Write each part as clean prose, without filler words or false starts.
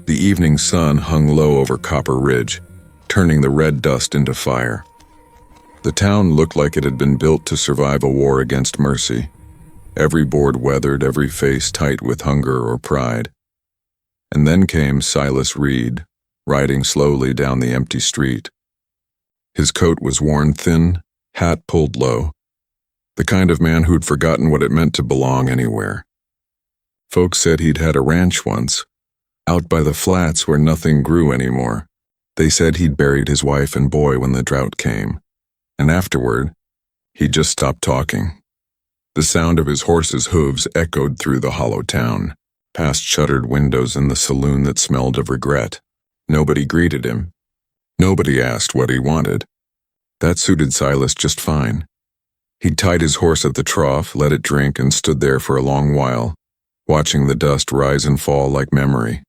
The evening sun hung low over Copper Ridge, turning the red dust into fire. The town looked like it had been built to survive a war against mercy, every board weathered, every face tight with hunger or pride. And then came Silas Reed, riding slowly down the empty street. His coat was worn thin, hat pulled low, the kind of man who'd forgotten what it meant to belong anywhere. Folks said he'd had a ranch once, out by the flats where nothing grew anymore. They said he'd buried his wife and boy when the drought came, and afterward, he just stopped talking. The sound of his horse's hooves echoed through the hollow town, past shuttered windows in the saloon that smelled of regret. Nobody greeted him. Nobody asked what he wanted. That suited Silas just fine. He'd tied his horse at the trough, let it drink, and stood there for a long while, watching the dust rise and fall like memory.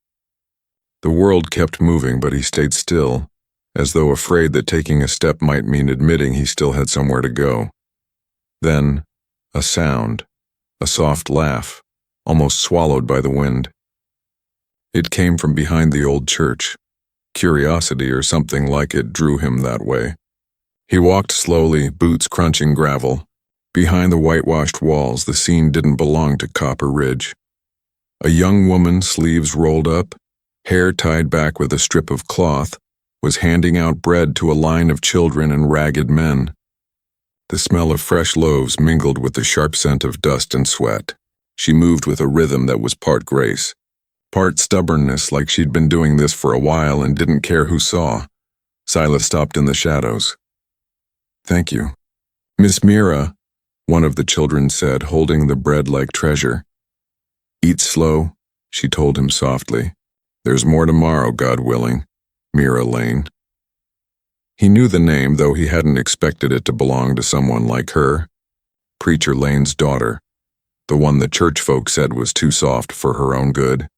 The world kept moving, but he stayed still, as though afraid that taking a step might mean admitting he still had somewhere to go. Then, a sound, a soft laugh, almost swallowed by the wind. It came from behind the old church. Curiosity or something like it drew him that way. He walked slowly, boots crunching gravel. Behind the whitewashed walls, the scene didn't belong to Copper Ridge. A young woman, sleeves rolled up, hair tied back with a strip of cloth, was handing out bread to a line of children and ragged men. The smell of fresh loaves mingled with the sharp scent of dust and sweat. She moved with a rhythm that was part grace, part stubbornness, like she'd been doing this for a while and didn't care who saw. Silas stopped in the shadows. "Thank you." "Miss Mira," one of the children said, holding the bread like treasure. "Eat slow," she told him softly. "There's more tomorrow, God willing. Mira Lane." He knew the name, though he hadn't expected it to belong to someone like her. Preacher Lane's daughter, the one the church folk said was too soft for her own good.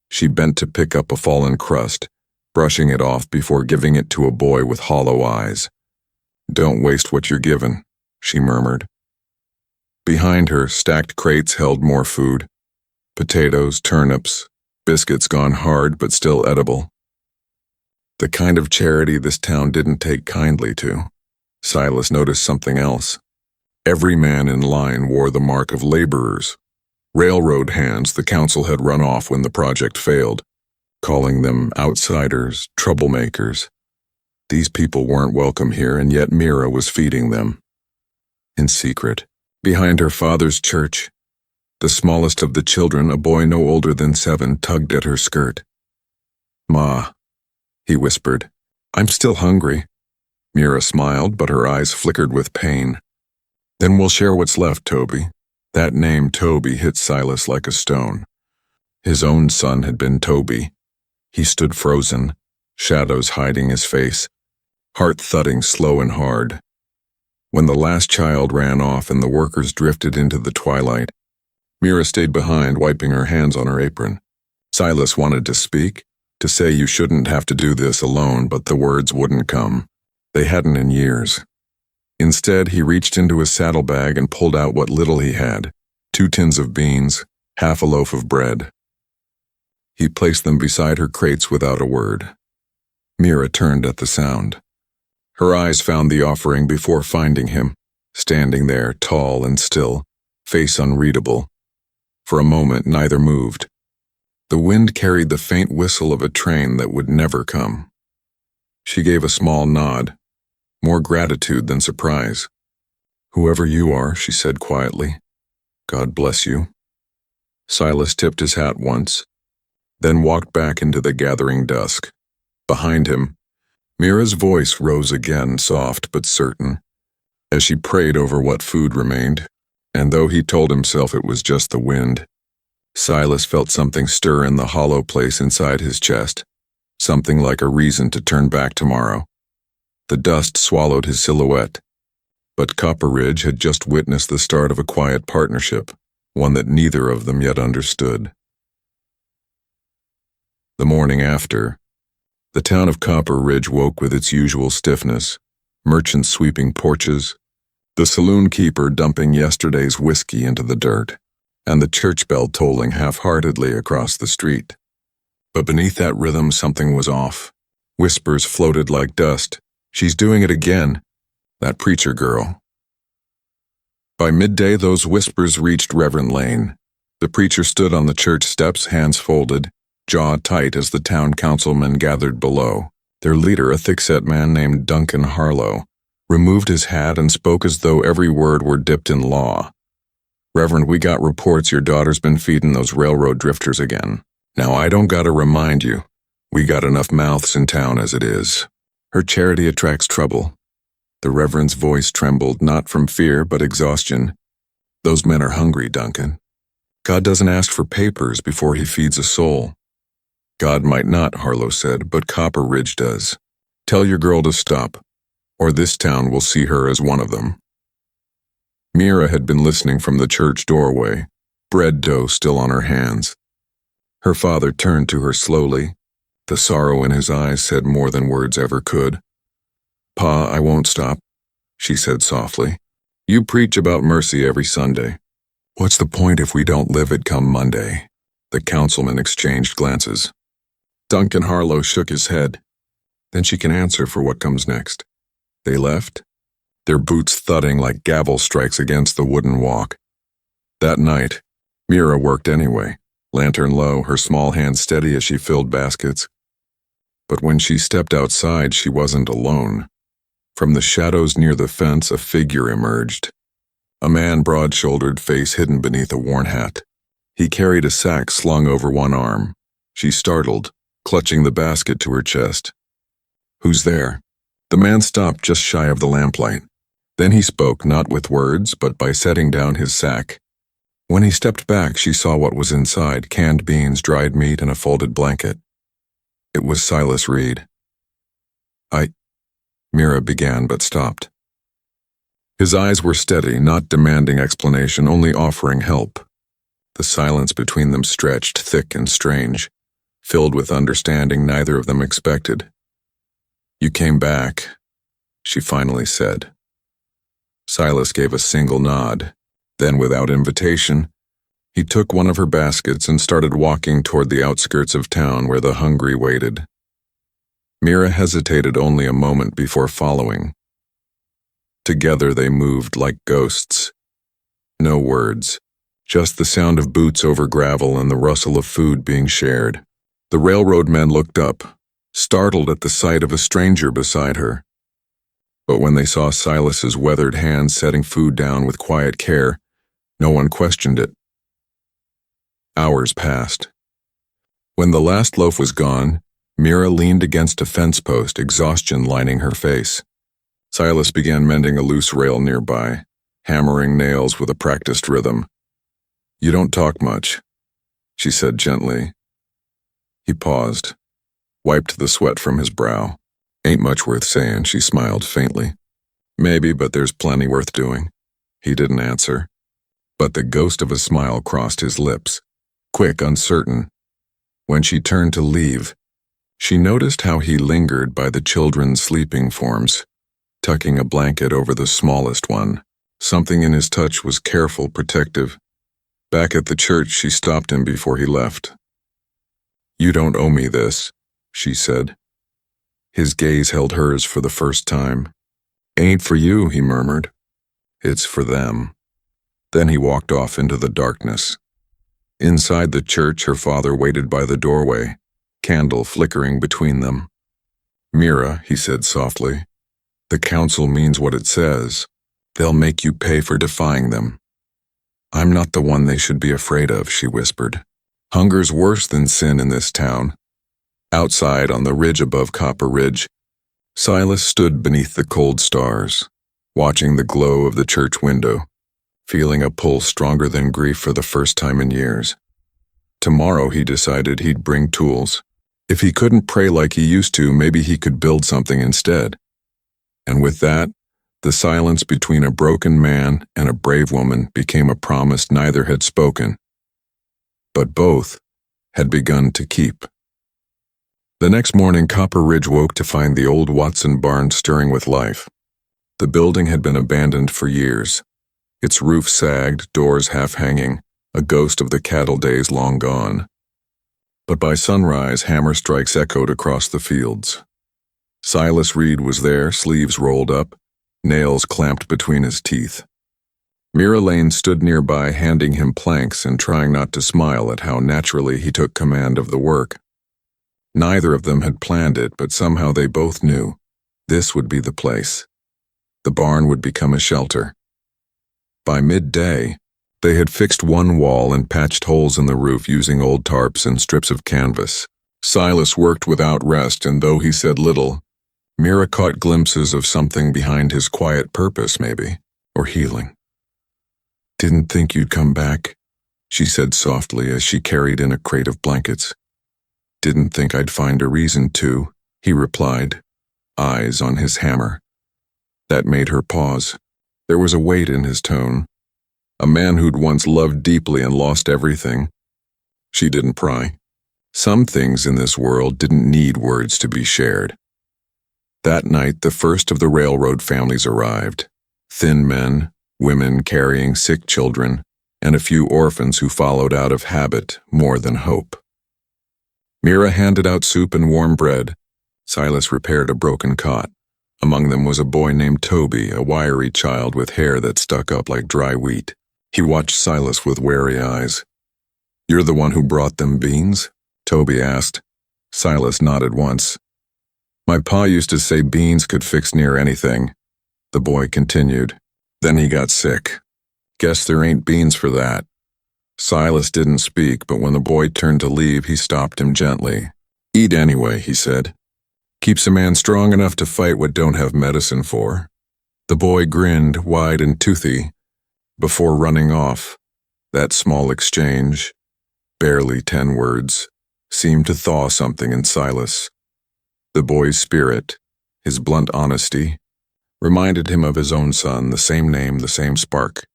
She bent to pick up a fallen crust, brushing it off before giving it to a boy with hollow eyes. "Don't waste what you're given," she murmured. Behind her, stacked crates held more food. Potatoes, turnips, biscuits gone hard but still edible. The kind of charity this town didn't take kindly to. Silas noticed something else. Every man in line wore the mark of laborers. Railroad hands the council had run off when the project failed, calling them outsiders, troublemakers. These people weren't welcome here, and yet Mira was feeding them. In secret, behind her father's church, the smallest of the children, a boy no older than 7, tugged at her skirt. "Ma," he whispered, "I'm still hungry." Mira smiled, but her eyes flickered with pain. "Then we'll share what's left, Toby." That name, Toby, hit Silas like a stone. His own son had been Toby. He stood frozen, shadows hiding his face, heart thudding slow and hard. When the last child ran off and the workers drifted into the twilight, Mira stayed behind, wiping her hands on her apron. Silas wanted to speak, to say you shouldn't have to do this alone, but the words wouldn't come. They hadn't in years. Instead, he reached into his saddlebag and pulled out what little he had, 2 tins of beans, half a loaf of bread. He placed them beside her crates without a word. Mira turned at the sound. Her eyes found the offering before finding him, standing there, tall and still, face unreadable. For a moment, neither moved. The wind carried the faint whistle of a train that would never come. She gave a small nod, more gratitude than surprise. "Whoever you are," she said quietly, "God bless you." Silas tipped his hat once, then walked back into the gathering dusk. Behind him, Mira's voice rose again, soft but certain, as she prayed over what food remained, and though he told himself it was just the wind, Silas felt something stir in the hollow place inside his chest, something like a reason to turn back tomorrow. The dust swallowed his silhouette, but Copper Ridge had just witnessed the start of a quiet partnership, one that neither of them yet understood. The morning after, the town of Copper Ridge woke with its usual stiffness, merchants sweeping porches, the saloon keeper dumping yesterday's whiskey into the dirt, and the church bell tolling half-heartedly across the street. But beneath that rhythm, something was off. Whispers floated like dust. "She's doing it again. That preacher girl." By midday, those whispers reached Reverend Lane. The preacher stood on the church steps, hands folded, jaw tight as the town councilmen gathered below. Their leader, a thick-set man named Duncan Harlow, removed his hat and spoke as though every word were dipped in law. "Reverend, we got reports your daughter's been feeding those railroad drifters again. Now, I don't gotta remind you. We got enough mouths in town as it is. Her charity attracts trouble." The Reverend's voice trembled, not from fear but exhaustion. "Those men are hungry, Duncan. God doesn't ask for papers before he feeds a soul." "God might not," Harlow said, "but Copper Ridge does. Tell your girl to stop, or this town will see her as one of them." Mira had been listening from the church doorway, bread dough still on her hands. Her father turned to her slowly. The sorrow in his eyes said more than words ever could. "Pa, I won't stop," she said softly. "You preach about mercy every Sunday. What's the point if we don't live it come Monday?" The councilmen exchanged glances. Duncan Harlow shook his head. "Then she can answer for what comes next." They left, their boots thudding like gavel strikes against the wooden walk. That night, Mira worked anyway, lantern low, her small hands steady as she filled baskets. But when she stepped outside, she wasn't alone. From the shadows near the fence, a figure emerged. A man, broad-shouldered, face hidden beneath a worn hat. He carried a sack slung over one arm. She startled, clutching the basket to her chest. "Who's there?" The man stopped just shy of the lamplight. Then he spoke, not with words, but by setting down his sack. When he stepped back, she saw what was inside: canned beans, dried meat, and a folded blanket. It was Silas Reed. Mira began but stopped. His eyes were steady, not demanding explanation, only offering help. The silence between them stretched, thick and strange, filled with understanding neither of them expected. "You came back," she finally said. Silas gave a single nod. Then, without invitation, he took one of her baskets and started walking toward the outskirts of town where the hungry waited. Mira hesitated only a moment before following. Together they moved like ghosts. No words, just the sound of boots over gravel and the rustle of food being shared. The railroad men looked up, startled at the sight of a stranger beside her. But when they saw Silas's weathered hands setting food down with quiet care, no one questioned it. Hours passed. When the last loaf was gone, Mira leaned against a fence post, exhaustion lining her face. Silas began mending a loose rail nearby, hammering nails with a practiced rhythm. "You don't talk much," she said gently. He paused, wiped the sweat from his brow. "Ain't much worth saying," she smiled faintly. "Maybe, but there's plenty worth doing." He didn't answer, but the ghost of a smile crossed his lips, quick, uncertain. When she turned to leave, she noticed how he lingered by the children's sleeping forms, tucking a blanket over the smallest one. Something in his touch was careful, protective. Back at the church, she stopped him before he left. "You don't owe me this," she said. His gaze held hers for the first time. "Ain't for you," he murmured. "It's for them." Then he walked off into the darkness. Inside the church, her father waited by the doorway, candle flickering between them. "Mira," he said softly, "the council means what it says. They'll make you pay for defying them." "I'm not the one they should be afraid of," she whispered. "Hunger's worse than sin in this town." Outside, on the ridge above Copper Ridge, Silas stood beneath the cold stars, watching the glow of the church window, feeling a pull stronger than grief for the first time in years. Tomorrow, he decided, he'd bring tools. If he couldn't pray like he used to, maybe he could build something instead. And with that, the silence between a broken man and a brave woman became a promise neither had spoken, but both had begun to keep. The next morning, Copper Ridge woke to find the old Watson barn stirring with life. The building had been abandoned for years. Its roof sagged, doors half hanging, a ghost of the cattle days long gone. But by sunrise, hammer strikes echoed across the fields. Silas Reed was there, sleeves rolled up, nails clamped between his teeth. Mira Lane stood nearby, handing him planks and trying not to smile at how naturally he took command of the work. Neither of them had planned it, but somehow they both knew this would be the place. The barn would become a shelter. By midday, they had fixed one wall and patched holes in the roof using old tarps and strips of canvas. Silas worked without rest, and though he said little, Mira caught glimpses of something behind his quiet purpose, maybe, or healing. "Didn't think you'd come back," she said softly as she carried in a crate of blankets. "Didn't think I'd find a reason to," he replied, eyes on his hammer. That made her pause. There was a weight in his tone. A man who'd once loved deeply and lost everything. She didn't pry. Some things in this world didn't need words to be shared. That night, the first of the railroad families arrived. Thin men, women carrying sick children, and a few orphans who followed out of habit more than hope. Mira handed out soup and warm bread. Silas repaired a broken cot. Among them was a boy named Toby, a wiry child with hair that stuck up like dry wheat. He watched Silas with wary eyes. "You're the one who brought them beans?" Toby asked. Silas nodded once. "My pa used to say beans could fix near anything," the boy continued. "Then he got sick. Guess there ain't beans for that." Silas didn't speak, but when the boy turned to leave, he stopped him gently. "Eat anyway," he said. "Keeps a man strong enough to fight what don't have medicine for." The boy grinned, wide and toothy, before running off. That small exchange, barely 10 words, seemed to thaw something in Silas. The boy's spirit, his blunt honesty, reminded him of his own son, the same name, the same spark.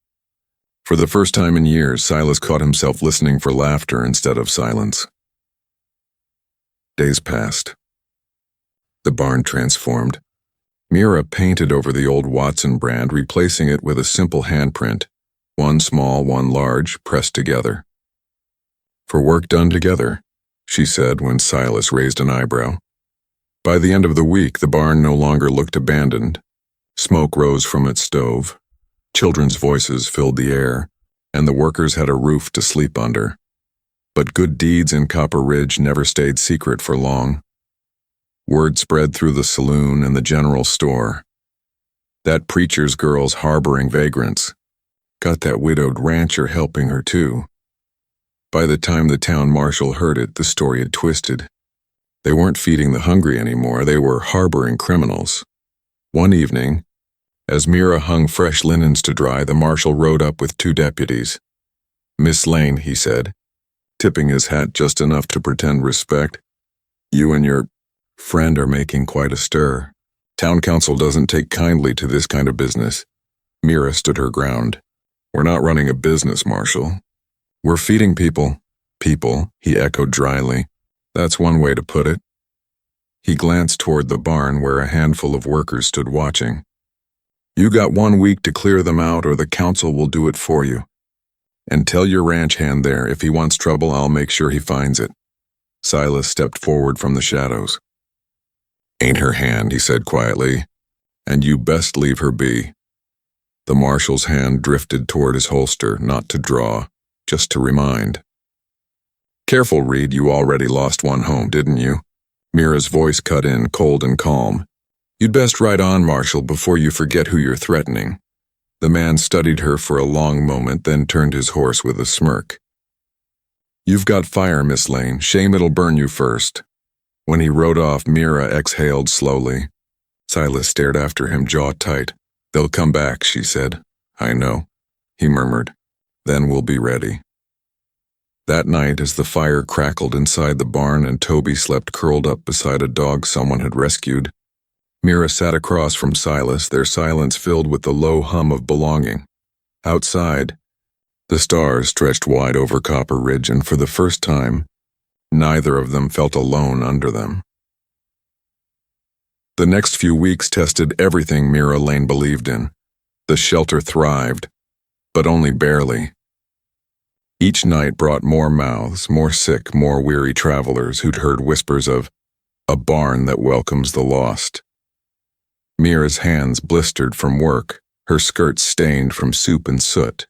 For the first time in years, Silas caught himself listening for laughter instead of silence. Days passed. The barn transformed. Mira painted over the old Watson brand, replacing it with a simple handprint, one small, one large, pressed together. "For work done together," she said when Silas raised an eyebrow. By the end of the week, the barn no longer looked abandoned. Smoke rose from its stove. Children's voices filled the air, and the workers had a roof to sleep under. But good deeds in Copper Ridge never stayed secret for long. Word spread through the saloon and the general store. That preacher's girl's harboring vagrants. Got that widowed rancher helping her too. By the time the town marshal heard it, the story had twisted. They weren't feeding the hungry anymore, they were harboring criminals. One evening, as Mira hung fresh linens to dry, the marshal rode up with 2 deputies. "Miss Lane," he said, tipping his hat just enough to pretend respect, "you and your friend are making quite a stir. Town council doesn't take kindly to this kind of business." Mira stood her ground. "We're not running a business, Marshal. We're feeding people." "People," he echoed dryly. "That's one way to put it." He glanced toward the barn where a handful of workers stood watching. "You got 1 week to clear them out, or the council will do it for you. And tell your ranch hand there, if he wants trouble, I'll make sure he finds it." Silas stepped forward from the shadows. "Ain't her hand," he said quietly, "and you best leave her be." The marshal's hand drifted toward his holster, not to draw, just to remind. "Careful, Reed, you already lost one home, didn't you?" Mira's voice cut in, cold and calm. "You'd best ride on, Marshal, before you forget who you're threatening." The man studied her for a long moment, then turned his horse with a smirk. "You've got fire, Miss Lane. Shame it'll burn you first." When he rode off, Mira exhaled slowly. Silas stared after him, jaw tight. "They'll come back," she said. "I know," he murmured. "Then we'll be ready." That night, as the fire crackled inside the barn and Toby slept curled up beside a dog someone had rescued, Mira sat across from Silas, their silence filled with the low hum of belonging. Outside, the stars stretched wide over Copper Ridge, and for the first time, neither of them felt alone under them. The next few weeks tested everything Mira Lane believed in. The shelter thrived, but only barely. Each night brought more mouths, more sick, more weary travelers who'd heard whispers of a barn that welcomes the lost. Mira's hands blistered from work, her skirts stained from soup and soot.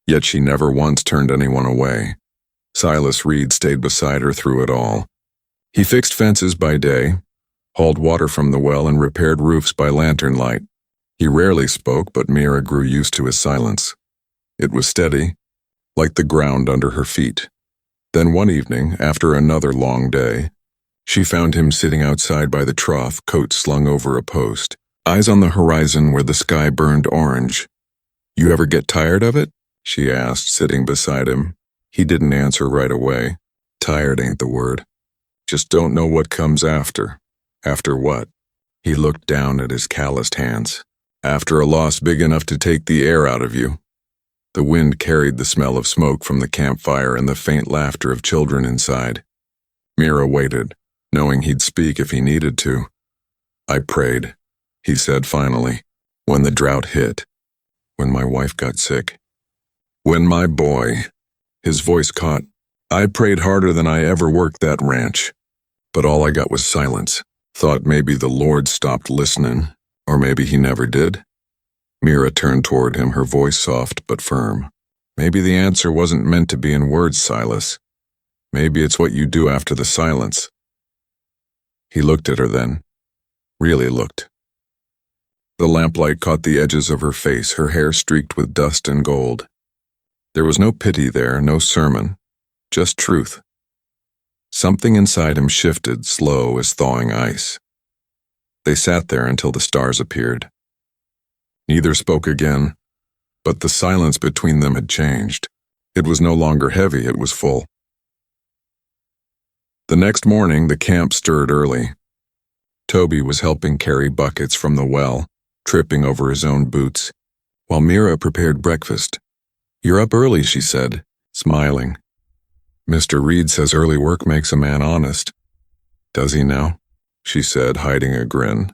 Yet she never once turned anyone away. Silas Reed stayed beside her through it all. He fixed fences by day, hauled water from the well, and repaired roofs by lantern light. He rarely spoke, but Mira grew used to his silence. It was steady, like the ground under her feet. Then one evening, after another long day, she found him sitting outside by the trough, coat slung over a post, eyes on the horizon where the sky burned orange. "You ever get tired of it?" she asked, sitting beside him. He didn't answer right away. Tired ain't the word. Just don't know what comes after. After what? He looked down at his calloused hands. After a loss big enough to take the air out of you. The wind carried the smell of smoke from the campfire and the faint laughter of children inside. Mira waited, knowing he'd speak if he needed to. "I prayed," he said finally, "when the drought hit, when my wife got sick, when my boy—" His voice caught. "I prayed harder than I ever worked that ranch. But all I got was silence. Thought maybe the Lord stopped listening, or maybe he never did." Mira turned toward him, her voice soft but firm. "Maybe the answer wasn't meant to be in words, Silas. Maybe it's what you do after the silence." He looked at her then. Really looked. The lamplight caught the edges of her face, her hair streaked with dust and gold. There was no pity there, no sermon, just truth. Something inside him shifted, slow as thawing ice. They sat there until the stars appeared. Neither spoke again, but the silence between them had changed. It was no longer heavy, it was full. The next morning, the camp stirred early. Toby was helping carry buckets from the well, tripping over his own boots, while Mira prepared breakfast. "You're up early," she said, smiling. "Mr. Reed says early work makes a man honest." "Does he now?" she said, hiding a grin.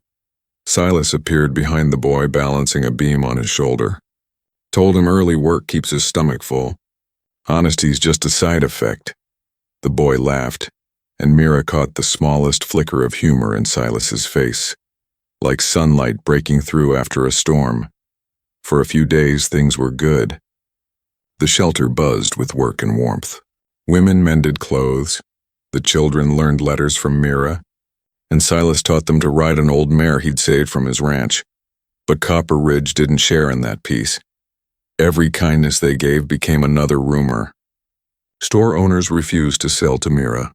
Silas appeared behind the boy, balancing a beam on his shoulder. "Told him early work keeps his stomach full. Honesty's just a side effect." The boy laughed, and Mira caught the smallest flicker of humor in Silas's face, like sunlight breaking through after a storm. For a few days, things were good. The shelter buzzed with work and warmth. Women mended clothes, the children learned letters from Mira, and Silas taught them to ride an old mare he'd saved from his ranch. But Copper Ridge didn't share in that peace. Every kindness they gave became another rumor. Store owners refused to sell to Mira.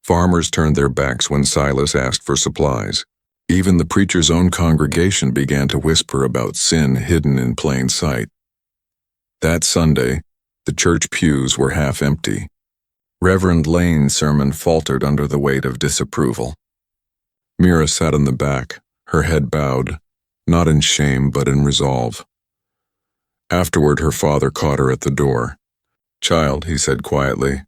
Farmers turned their backs when Silas asked for supplies. Even the preacher's own congregation began to whisper about sin hidden in plain sight. That Sunday, the church pews were half empty. Reverend Lane's sermon faltered under the weight of disapproval. Mira sat in the back, her head bowed, not in shame but in resolve. Afterward, her father caught her at the door. "Child," he said quietly,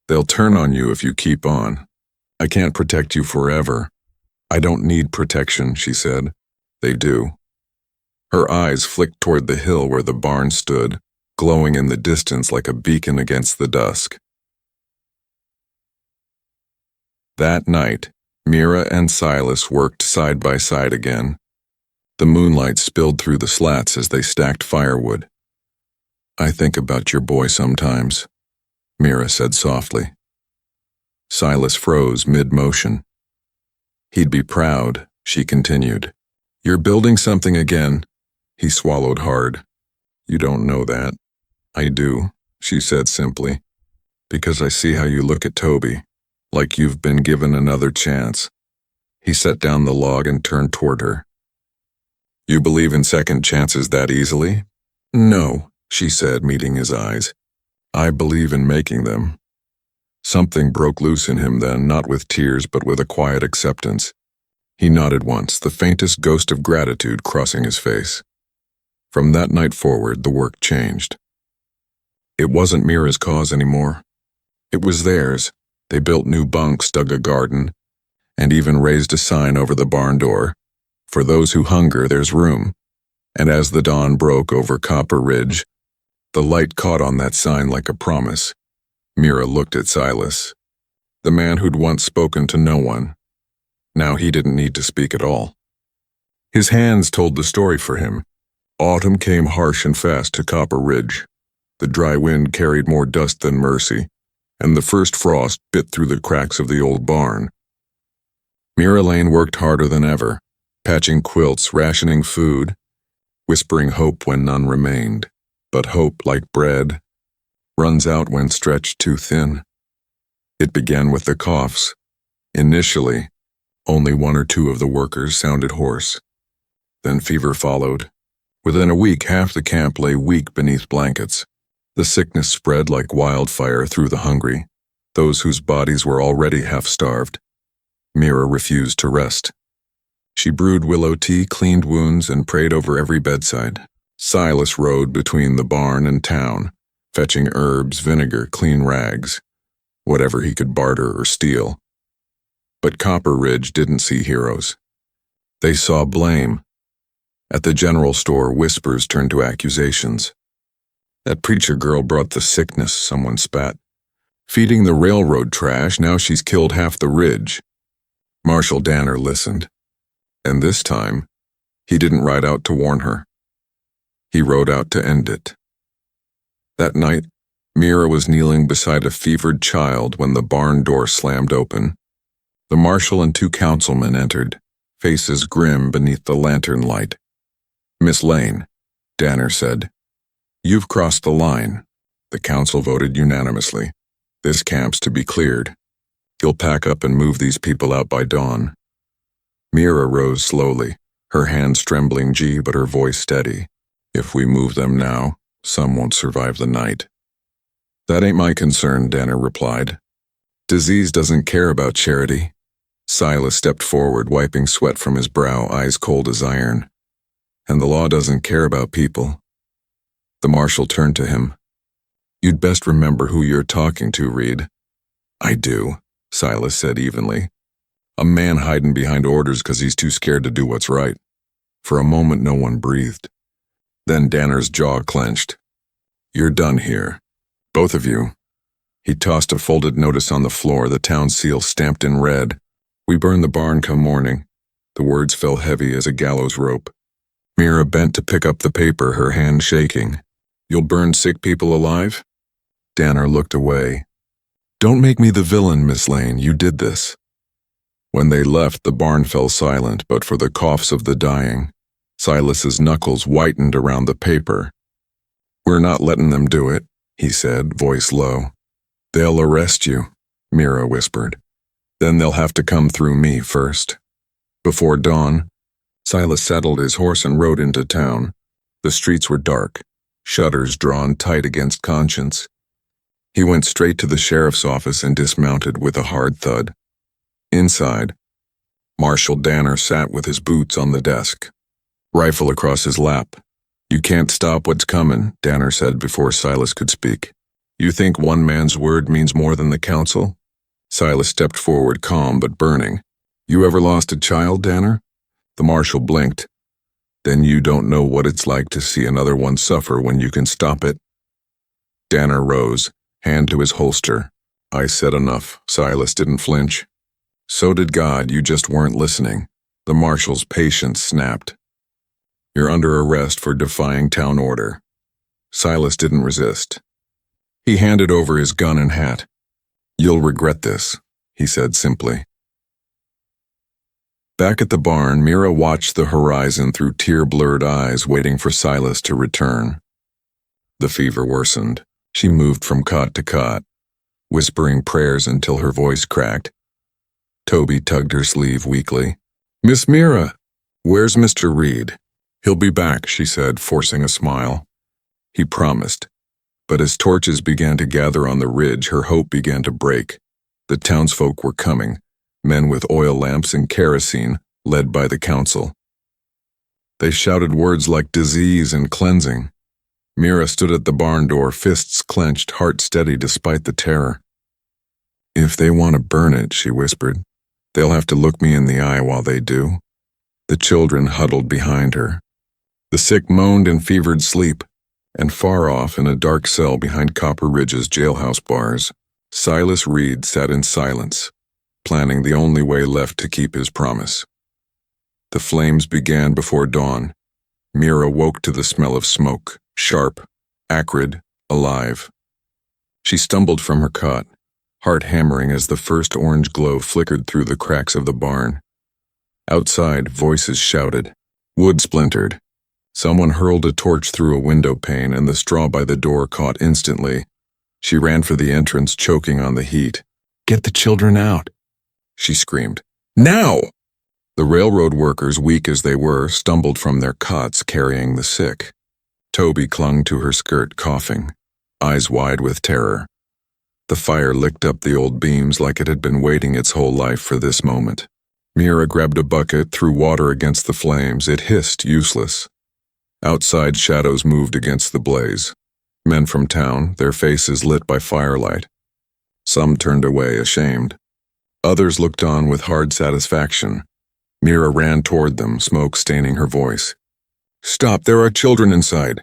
"they'll turn on you if you keep on. I can't protect you forever." "I don't need protection," she said. "They do." Her eyes flicked toward the hill where the barn stood, glowing in the distance like a beacon against the dusk. That night, Mira and Silas worked side by side again. The moonlight spilled through the slats as they stacked firewood. "I think about your boy sometimes," Mira said softly. Silas froze mid-motion. "He'd be proud," she continued. "You're building something again." He swallowed hard. "You don't know that." "I do," she said simply, "because I see how you look at Toby, like you've been given another chance." He set down the log and turned toward her. "You believe in second chances that easily?" "No," she said, meeting his eyes. "I believe in making them." Something broke loose in him then, not with tears but with a quiet acceptance. He nodded once, the faintest ghost of gratitude crossing his face. From that night forward, the work changed. It wasn't Mira's cause anymore. It was theirs. They built new bunks, dug a garden, and even raised a sign over the barn door. "For those who hunger, there's room." And as the dawn broke over Copper Ridge, The light caught on that sign like a promise. Mira looked at Silas, the man who'd once spoken to no one. Now he didn't need to speak at all. His hands told the story for him. Autumn came harsh and fast to Copper Ridge. The dry wind carried more dust than mercy, and the first frost bit through the cracks of the old barn. Mira Lane worked harder than ever, patching quilts, rationing food, whispering hope when none remained. But hope, like bread, runs out when stretched too thin. It began with the coughs. Initially, only one or two of the workers sounded hoarse. Then fever followed. Within a week, half the camp lay weak beneath blankets. The sickness spread like wildfire through the hungry, those whose bodies were already half-starved. Mira refused to rest. She brewed willow tea, cleaned wounds, and prayed over every bedside. Silas rode between the barn and town, fetching herbs, vinegar, clean rags, whatever he could barter or steal. But Copper Ridge didn't see heroes. They saw blame. At the general store, whispers turned to accusations. That preacher girl brought the sickness, someone spat. Feeding the railroad trash, now she's killed half the ridge. Marshal Danner listened. And this time, he didn't ride out to warn her. He rode out to end it. That night, Mira was kneeling beside a fevered child when the barn door slammed open. The marshal and two councilmen entered, faces grim beneath the lantern light. "Miss Lane," Danner said, "you've crossed the line." The council voted unanimously. This camp's to be cleared. You'll pack up and move these people out by dawn. Mira rose slowly, her hands trembling but her voice steady. "If we move them now, some won't survive the night." "That ain't my concern," Danner replied. "Disease doesn't care about charity." Silas stepped forward, wiping sweat from his brow, eyes cold as iron. "And the law doesn't care about people." The marshal turned to him. "You'd best remember who you're talking to, Reed." "I do," Silas said evenly. "A man hiding behind orders because he's too scared to do what's right." For a moment no one breathed. Then Danner's jaw clenched. "You're done here. Both of you." He tossed a folded notice on the floor, the town seal stamped in red. "We burn the barn come morning." The words fell heavy as a gallows rope. Mira bent to pick up the paper, her hand shaking. "You'll burn sick people alive?" Danner looked away. "Don't make me the villain, Miss Lane. You did this." When they left, the barn fell silent, but for the coughs of the dying. Silas's knuckles whitened around the paper. "We're not letting them do it," he said, voice low. "They'll arrest you," Mira whispered. "Then they'll have to come through me first." Before dawn, Silas saddled his horse and rode into town. The streets were dark, shutters drawn tight against conscience. He went straight to the sheriff's office and dismounted with a hard thud. Inside, Marshal Danner sat with his boots on the desk, rifle across his lap. "You can't stop what's coming," Danner said before Silas could speak. "You think one man's word means more than the council?" Silas stepped forward, calm but burning. "You ever lost a child, Danner?" The marshal blinked. "Then you don't know what it's like to see another one suffer when you can stop it." Danner rose, hand to his holster. "I said enough." Silas didn't flinch. "So did God, you just weren't listening." The marshal's patience snapped. "You're under arrest for defying town order." Silas didn't resist. He handed over his gun and hat. "You'll regret this," he said simply. Back at the barn, Mira watched the horizon through tear-blurred eyes, waiting for Silas to return. The fever worsened. She moved from cot to cot, whispering prayers until her voice cracked. Toby tugged her sleeve weakly. "Miss Mira, where's Mr. Reed?" "He'll be back," she said, forcing a smile. He promised. But as torches began to gather on the ridge, her hope began to break. The townsfolk were coming, men with oil lamps and kerosene, led by the council. They shouted words like disease and cleansing. Mira stood at the barn door, fists clenched, heart steady despite the terror. "If they want to burn it," she whispered, "they'll have to look me in the eye while they do." The children huddled behind her. The sick moaned in fevered sleep. And far off in a dark cell behind Copper Ridge's jailhouse bars, Silas Reed sat in silence, planning the only way left to keep his promise. The flames began before dawn. Mira woke to the smell of smoke, sharp, acrid, alive. She stumbled from her cot, heart hammering as the first orange glow flickered through the cracks of the barn. Outside, voices shouted. Wood splintered. Someone hurled a torch through a window pane and the straw by the door caught instantly. She ran for the entrance, choking on the heat. Get the children out, she screamed. Now! The railroad workers, weak as they were, stumbled from their cots carrying the sick. Toby clung to her skirt, coughing, eyes wide with terror. The fire licked up the old beams like it had been waiting its whole life for this moment. Mira grabbed a bucket, threw water against the flames. It hissed, useless. Outside, shadows moved against the blaze. Men from town, their faces lit by firelight. Some turned away, ashamed. Others looked on with hard satisfaction. Mira ran toward them, smoke staining her voice. Stop, there are children inside.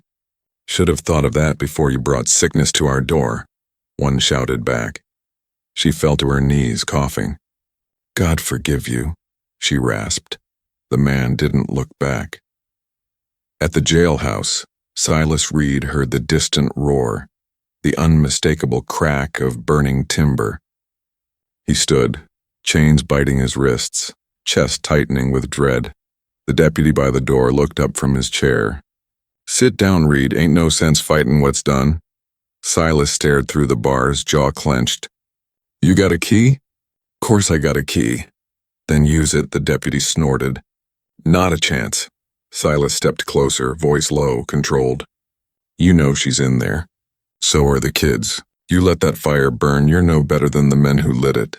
Should have thought of that before you brought sickness to our door, one shouted back. She fell to her knees, coughing. God forgive you, she rasped. The man didn't look back. At the jailhouse, Silas Reed heard the distant roar, the unmistakable crack of burning timber. He stood, chains biting his wrists, chest tightening with dread. The deputy by the door looked up from his chair. Sit down, Reed, ain't no sense fightin' what's done. Silas stared through the bars, jaw clenched. You got a key? Course I got a key. Then use it, the deputy snorted. Not a chance. Silas stepped closer, voice low, controlled. You know she's in there. So are the kids. You let that fire burn, you're no better than the men who lit it.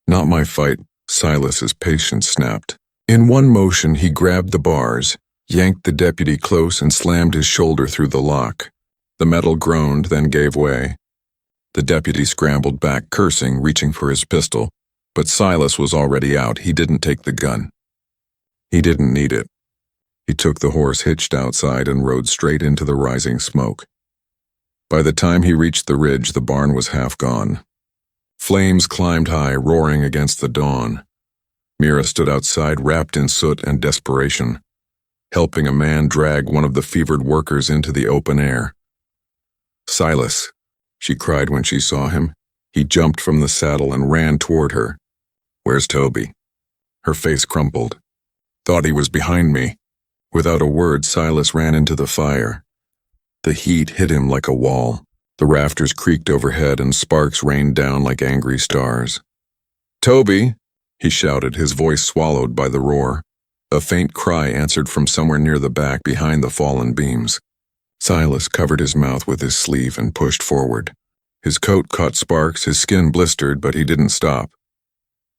Not my fight, Silas's patience snapped. In one motion, he grabbed the bars, yanked the deputy close and slammed his shoulder through the lock. The metal groaned, then gave way. The deputy scrambled back, cursing, reaching for his pistol. But Silas was already out. He didn't take the gun. He didn't need it. He took the horse hitched outside and rode straight into the rising smoke. By the time he reached the ridge, the barn was half gone. Flames climbed high, roaring against the dawn. Mira stood outside, wrapped in soot and desperation, helping a man drag one of the fevered workers into the open air. Silas, she cried when she saw him. He jumped from the saddle and ran toward her. Where's Toby? Her face crumpled. Thought he was behind me. Without a word, Silas ran into the fire. The heat hit him like a wall. The rafters creaked overhead and sparks rained down like angry stars. Toby, he shouted, his voice swallowed by the roar. A faint cry answered from somewhere near the back behind the fallen beams. Silas covered his mouth with his sleeve and pushed forward. His coat caught sparks, his skin blistered, but he didn't stop.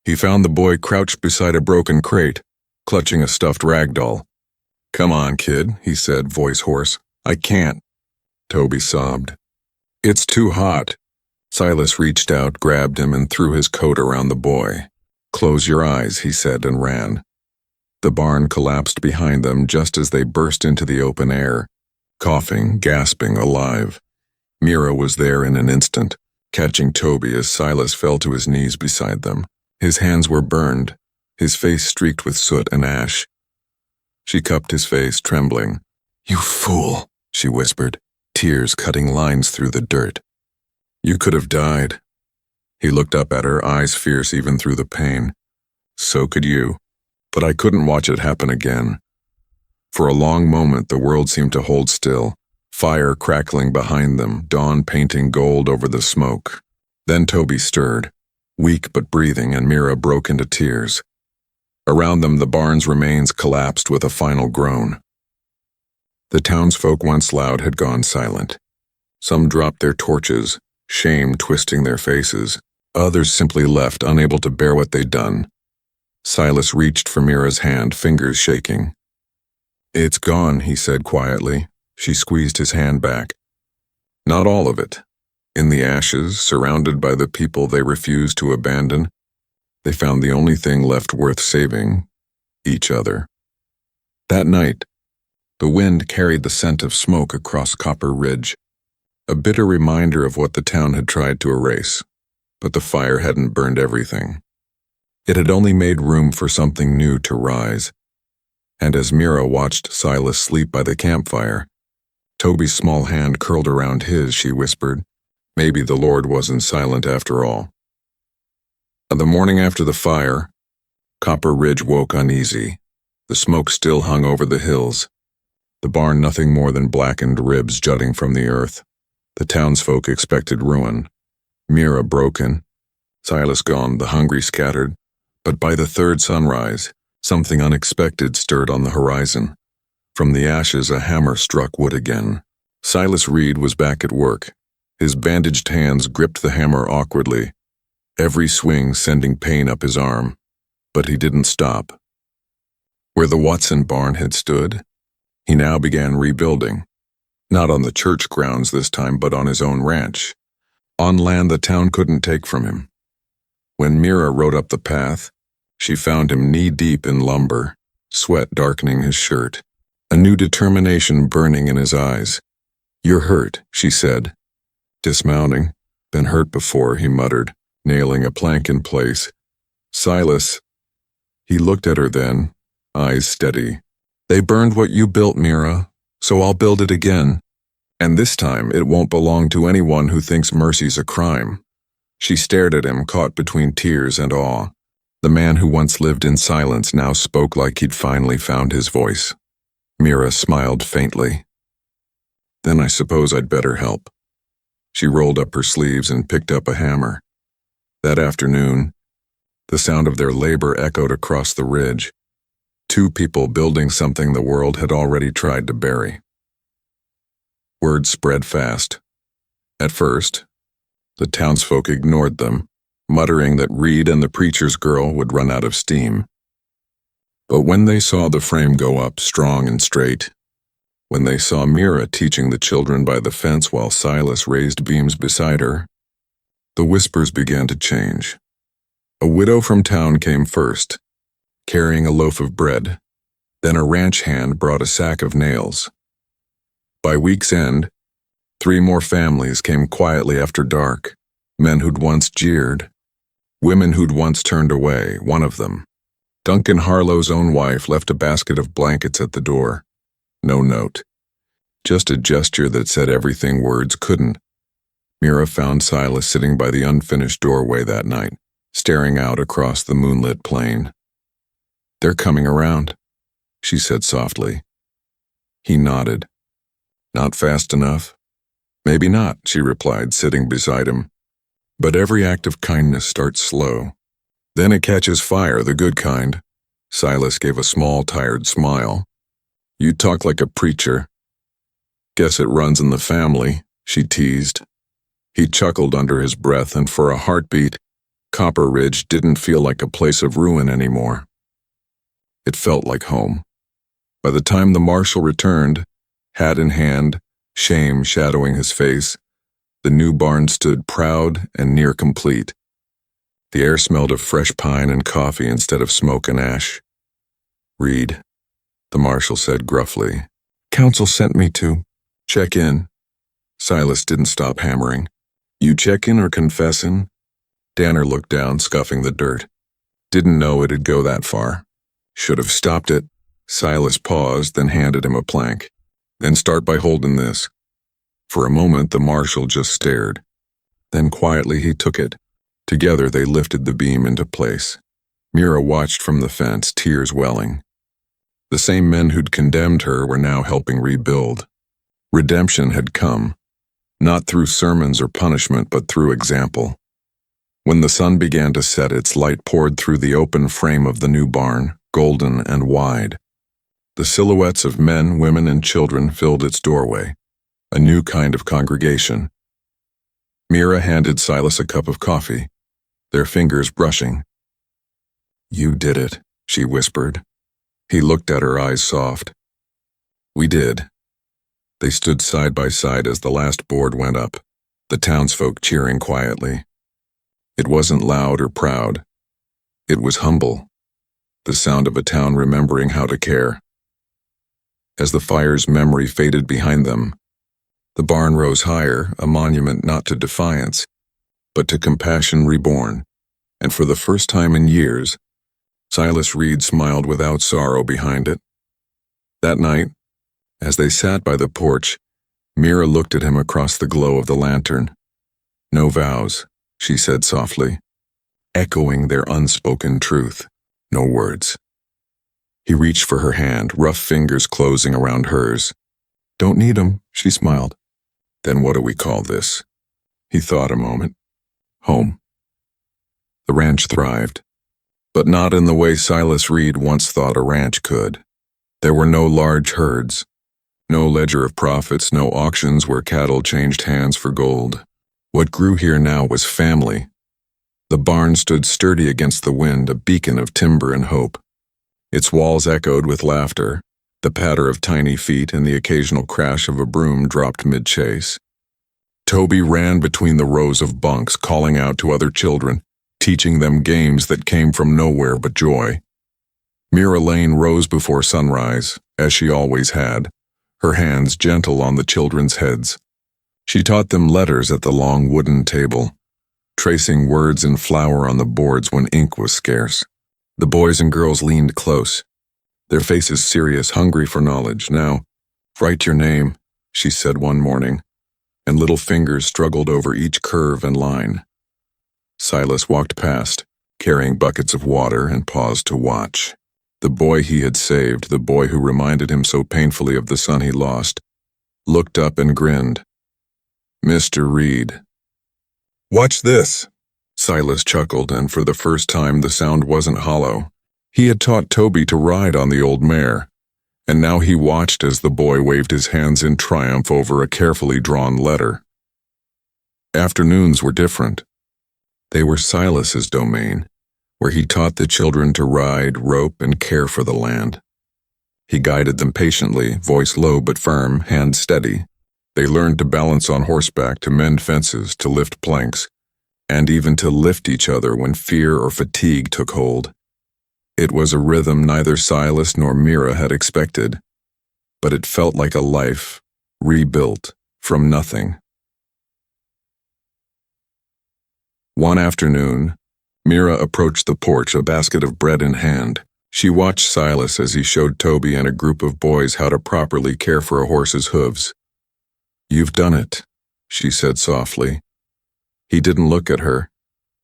He found the boy crouched beside a broken crate, clutching a stuffed rag doll. Come on, kid, he said, voice hoarse. I can't. Toby sobbed. It's too hot. Silas reached out, grabbed him, and threw his coat around the boy. Close your eyes, he said, and ran. The barn collapsed behind them just as they burst into the open air, coughing, gasping, alive. Mira was there in an instant, catching Toby as Silas fell to his knees beside them. His hands were burned, his face streaked with soot and ash. She cupped his face, trembling. You fool, she whispered, tears cutting lines through the dirt. You could have died. He looked up at her, eyes fierce even through the pain. So could you, but I couldn't watch it happen again. For a long moment, the world seemed to hold still, fire crackling behind them, dawn painting gold over the smoke. Then Toby stirred, weak but breathing, and Mira broke into tears. Around them, the barn's remains collapsed with a final groan. The townsfolk, once loud, had gone silent. Some dropped their torches, shame twisting their faces. Others simply left, unable to bear what they'd done. Silas reached for Mira's hand, fingers shaking. It's gone, he said quietly. She squeezed his hand back. Not all of it. In the ashes, surrounded by the people they refused to abandon, they found the only thing left worth saving, each other. That night, The wind carried the scent of smoke across Copper Ridge, a bitter reminder of what the town had tried to erase. But the fire hadn't burned everything. It had only made room for something new to rise. And as Mira watched Silas sleep by the campfire, Toby's small hand curled around his, she whispered, "Maybe the Lord wasn't silent after all." On the morning after the fire, Copper Ridge woke uneasy. The smoke still hung over the hills, the barn nothing more than blackened ribs jutting from the earth. The townsfolk expected ruin. Mira broken, Silas gone, the hungry scattered. But by the third sunrise, something unexpected stirred on the horizon. From the ashes, a hammer struck wood again. Silas Reed was back at work. His bandaged hands gripped the hammer awkwardly, every swing sending pain up his arm. But he didn't stop. Where the Watson barn had stood, he now began rebuilding. Not on the church grounds this time, but on his own ranch, on land the town couldn't take from him. When Mira rode up the path, she found him knee-deep in lumber, sweat darkening his shirt, a new determination burning in his eyes. "You're hurt," she said. Dismounting. "Been hurt before," he muttered, nailing a plank in place. "Silas." He looked at her then, eyes steady. "They burned what you built, Mira, so I'll build it again. And this time it won't belong to anyone who thinks mercy's a crime." She stared at him, caught between tears and awe. The man who once lived in silence now spoke like he'd finally found his voice. Mira smiled faintly. "Then I suppose I'd better help." She rolled up her sleeves and picked up a hammer. That afternoon, the sound of their labor echoed across the ridge. Two people building something the world had already tried to bury. Word spread fast. At first, the townsfolk ignored them, muttering that Reed and the preacher's girl would run out of steam. But when they saw the frame go up strong and straight, when they saw Mira teaching the children by the fence while Silas raised beams beside her, the whispers began to change. A widow from town came first, carrying a loaf of bread. Then a ranch hand brought a sack of nails. By week's end, 3 more families came quietly after dark, men who'd once jeered, women who'd once turned away. One of them, Duncan Harlow's own wife, left a basket of blankets at the door. No note, just a gesture that said everything words couldn't. Mira found Silas sitting by the unfinished doorway that night, staring out across the moonlit plain. "They're coming around," she said softly. He nodded. "Not fast enough?" "Maybe not," she replied, sitting beside him. "But every act of kindness starts slow. Then it catches fire, the good kind." Silas gave a small, tired smile. "You talk like a preacher." "Guess it runs in the family," she teased. He chuckled under his breath, and for a heartbeat, Copper Ridge didn't feel like a place of ruin anymore. It felt like home. By the time the marshal returned, hat in hand, shame shadowing his face, the new barn stood proud and near complete. The air smelled of fresh pine and coffee instead of smoke and ash. "Reed," the marshal said gruffly. "Council sent me to check in." Silas didn't stop hammering. "You checkin' or confessin'?" Danner looked down, scuffing the dirt. "Didn't know it'd go that far. Should have stopped it." Silas paused, then handed him a plank. "Then start by holding this." For a moment, the marshal just stared. Then quietly he took it. Together they lifted the beam into place. Mira watched from the fence, tears welling. The same men who'd condemned her were now helping rebuild. Redemption had come, not through sermons or punishment, but through example. When the sun began to set, its light poured through the open frame of the new barn, golden and wide. The silhouettes of men, women, and children filled its doorway, a new kind of congregation. Mira handed Silas a cup of coffee, their fingers brushing. "You did it," she whispered. He looked at her, eyes soft. "We did." They stood side by side as the last board went up, the townsfolk cheering quietly. It wasn't loud or proud. It was humble, the sound of a town remembering how to care. as the fire's memory faded behind them. The barn rose higher, a monument not to defiance, but to compassion reborn, and for the first time in years, Silas Reed smiled without sorrow behind it. That night, as they sat by the porch, Mira looked at him across the glow of the lantern. "No vows," she said softly, echoing their unspoken truth. "No words." He reached for her hand, rough fingers closing around hers. "Don't need 'em," she smiled. "Then what do we call this?" He thought a moment. "Home." The ranch thrived, but not in the way Silas Reed once thought a ranch could. There were no large herds, no ledger of profits, no auctions where cattle changed hands for gold. What grew here now was family. The barn stood sturdy against the wind, a beacon of timber and hope. Its walls echoed with laughter, the patter of tiny feet and the occasional crash of a broom dropped mid-chase. Toby ran between the rows of bunks, calling out to other children, teaching them games that came from nowhere but joy. Mira Lane rose before sunrise, as she always had, her hands gentle on the children's heads. She taught them letters at the long wooden table, tracing words in flour on the boards when ink was scarce. The boys and girls leaned close, their faces serious, hungry for knowledge. "Now, write your name," she said one morning, and little fingers struggled over each curve and line. Silas walked past, carrying buckets of water, and paused to watch. The boy he had saved, the boy who reminded him so painfully of the son he lost, looked up and grinned. "Mr. Reed." "Watch this," Silas chuckled, and for the first time the sound wasn't hollow. He had taught Toby to ride on the old mare, and now he watched as the boy waved his hands in triumph over a carefully drawn letter. Afternoons were different. They were Silas's domain, where he taught the children to ride, rope, and care for the land. He guided them patiently, voice low but firm, hand steady. They learned to balance on horseback, to mend fences, to lift planks, and even to lift each other when fear or fatigue took hold. It was a rhythm neither Silas nor Mira had expected, but it felt like a life rebuilt from nothing. One afternoon, Mira approached the porch, a basket of bread in hand. She watched Silas as he showed Toby and a group of boys how to properly care for a horse's hooves. "You've done it," she said softly. He didn't look at her,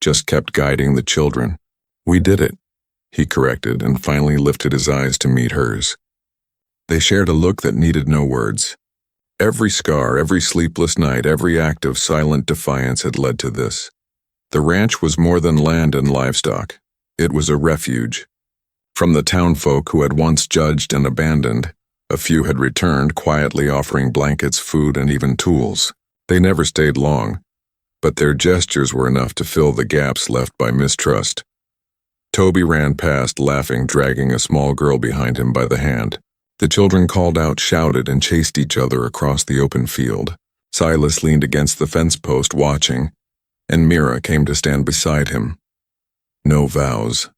just kept guiding the children. "We did it," he corrected, and finally lifted his eyes to meet hers. They shared a look that needed no words. Every scar, every sleepless night, every act of silent defiance had led to this. The ranch was more than land and livestock. It was a refuge. From the townfolk who had once judged and abandoned, a few had returned, quietly offering blankets, food, and even tools. They never stayed long, but their gestures were enough to fill the gaps left by mistrust. Toby ran past, laughing, dragging a small girl behind him by the hand. The children called out, shouted, and chased each other across the open field. Silas leaned against the fence post, watching, and Mira came to stand beside him. "No vows,"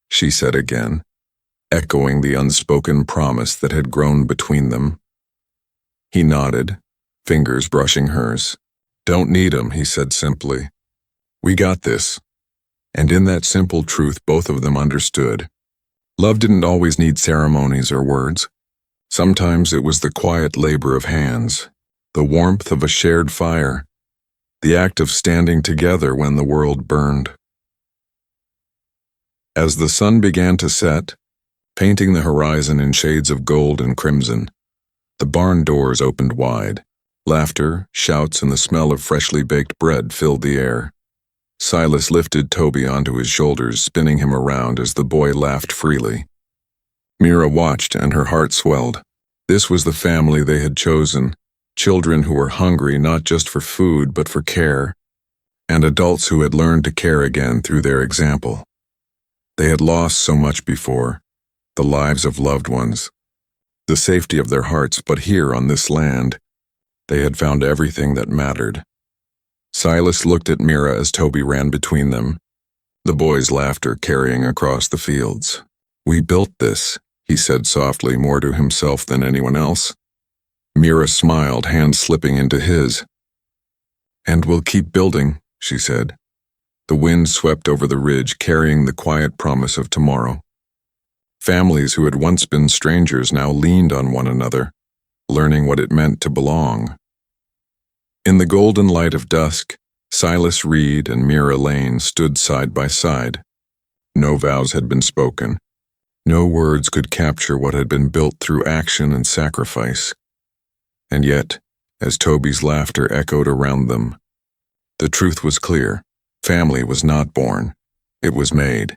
she said again, echoing the unspoken promise that had grown between them. He nodded, fingers brushing hers. "Don't need 'em," he said simply. "We got this." And in that simple truth both of them understood. Love didn't always need ceremonies or words. Sometimes it was the quiet labor of hands, the warmth of a shared fire, the act of standing together when the world burned. As the sun began to set, painting the horizon in shades of gold and crimson, the barn doors opened wide. Laughter, shouts, and the smell of freshly baked bread filled the air. Silas lifted Toby onto his shoulders, spinning him around as the boy laughed freely. Mira watched, and her heart swelled. This was the family they had chosen, children who were hungry not just for food but for care, and adults who had learned to care again through their example. They had lost so much before, the lives of loved ones, the safety of their hearts, but here on this land, they had found everything that mattered. Silas looked at Mira as Toby ran between them, the boys' laughter carrying across the fields. "We built this," he said softly, more to himself than anyone else. Mira smiled, hand slipping into his. "And we'll keep building," she said. The wind swept over the ridge, carrying the quiet promise of tomorrow. Families who had once been strangers now leaned on one another, learning what it meant to belong. In the golden light of dusk, Silas Reed and Mira Lane stood side by side. No vows had been spoken. No words could capture what had been built through action and sacrifice. And yet, as Toby's laughter echoed around them, the truth was clear. Family was not born. It was made,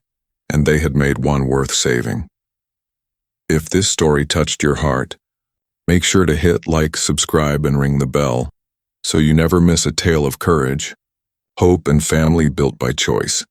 and they had made one worth saving. If this story touched your heart, make sure to hit like, subscribe, and ring the bell so you never miss a tale of courage, hope, and family built by choice.